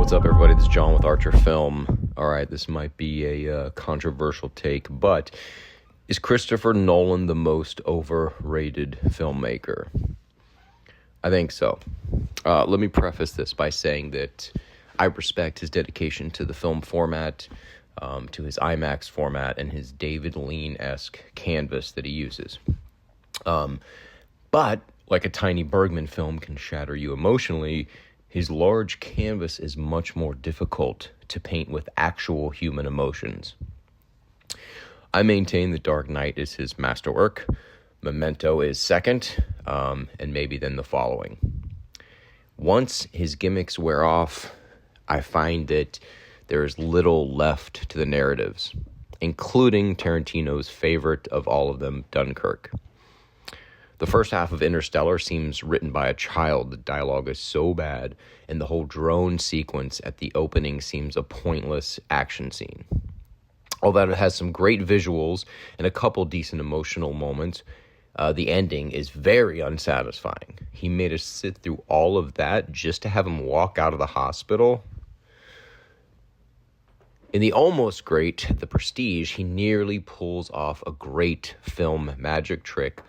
What's up, everybody? This is John with Archer Film. All right, this might be a controversial take, but is Christopher Nolan the most overrated filmmaker? I think so. Let me preface this by saying that I respect his dedication to the film format, to his IMAX format, and his David Lean-esque canvas that he uses. But like a tiny Bergman film can shatter you emotionally, his large canvas is much more difficult to paint with actual human emotions. I maintain that Dark Knight is his masterwork. Memento is second, and maybe then the following. Once his gimmicks wear off, I find that there is little left to the narratives, including Tarantino's favorite of all of them, Dunkirk. The first half of Interstellar seems written by a child. The dialogue is so bad, and the whole drone sequence at the opening seems a pointless action scene. Although it has some great visuals and a couple decent emotional moments, the ending is very unsatisfying. He made us sit through all of that just to have him walk out of the hospital. In the almost great The Prestige, he nearly pulls off a great film magic trick,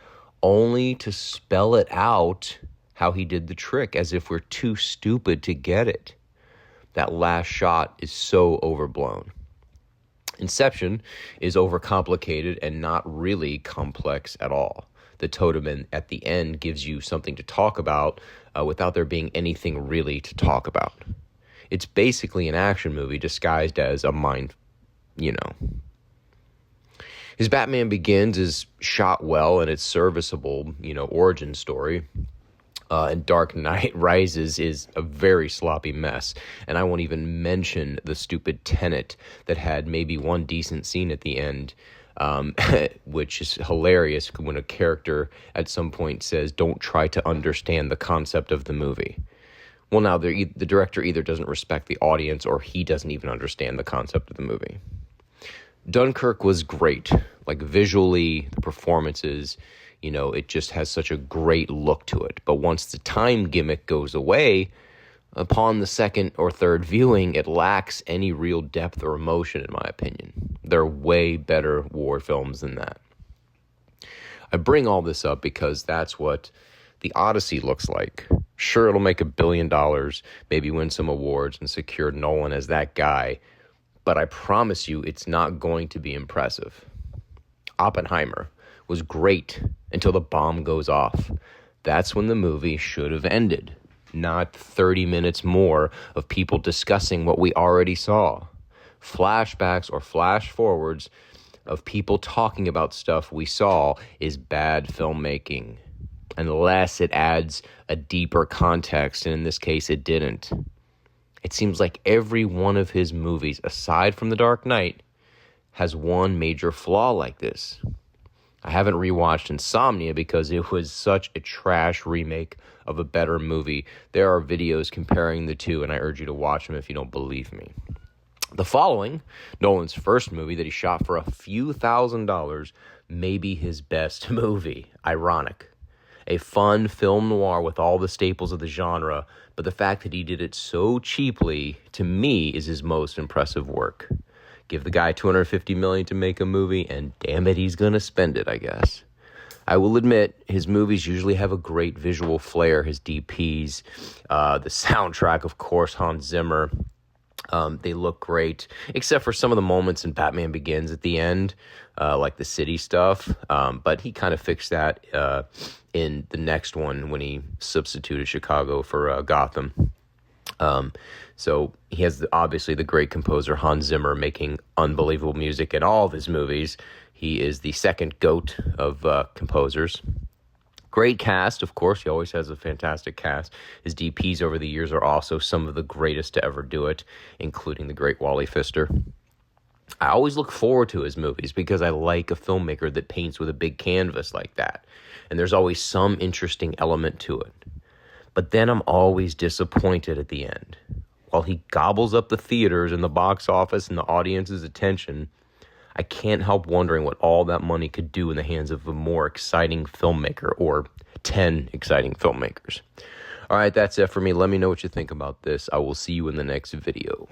only to spell it out how he did the trick, as if we're too stupid to get it. That last shot is so overblown. Inception is overcomplicated and not really complex at all. The totem at the end gives you something to talk about without there being anything really to talk about. It's basically an action movie disguised as a His Batman Begins is shot well and it's serviceable, origin story. And Dark Knight Rises is a very sloppy mess. And I won't even mention the stupid Tenet that had maybe one decent scene at the end, which is hilarious when a character at some point says, "Don't try to understand the concept of the movie." Well, now the director either doesn't respect the audience or he doesn't even understand the concept of the movie. Dunkirk was great. Like visually, the performances, it just has such a great look to it. But once the time gimmick goes away, upon the second or third viewing, it lacks any real depth or emotion, in my opinion. There are way better war films than that. I bring all this up because that's what the Odyssey looks like. Sure, it'll make $1 billion, maybe win some awards and secure Nolan as that guy, but I promise you it's not going to be impressive. Oppenheimer was great until the bomb goes off. That's when the movie should have ended, not 30 minutes more of people discussing what we already saw. Flashbacks or flash forwards of people talking about stuff we saw is bad filmmaking, unless it adds a deeper context, and in this case it didn't. It seems like every one of his movies, aside from The Dark Knight, has one major flaw like this. I haven't rewatched Insomnia because it was such a trash remake of a better movie. There are videos comparing the two, and I urge you to watch them if you don't believe me. The following, Nolan's first movie that he shot for a few $1,000s, may be his best movie. Ironic. A fun film noir with all the staples of the genre, but the fact that he did it so cheaply, to me, is his most impressive work. Give the guy $250 million to make a movie, and damn it, he's gonna spend it, I guess. I will admit, his movies usually have a great visual flair, his DPs, the soundtrack, of course, Hans Zimmer. They look great, except for some of the moments in Batman Begins at the end, like the city stuff. But he kind of fixed that in the next one when he substituted Chicago for Gotham. So he has obviously the great composer Hans Zimmer making unbelievable music in all of his movies. He is the second GOAT of composers. Great cast, of course. He always has a fantastic cast. His DPs over the years are also some of the greatest to ever do it, including the great Wally Pfister. I always look forward to his movies because I like a filmmaker that paints with a big canvas like that. And there's always some interesting element to it. But then I'm always disappointed at the end. While he gobbles up the theaters and the box office and the audience's attention, I can't help wondering what all that money could do in the hands of a more exciting filmmaker, or 10 exciting filmmakers. All right, that's it for me. Let me know what you think about this. I will see you in the next video.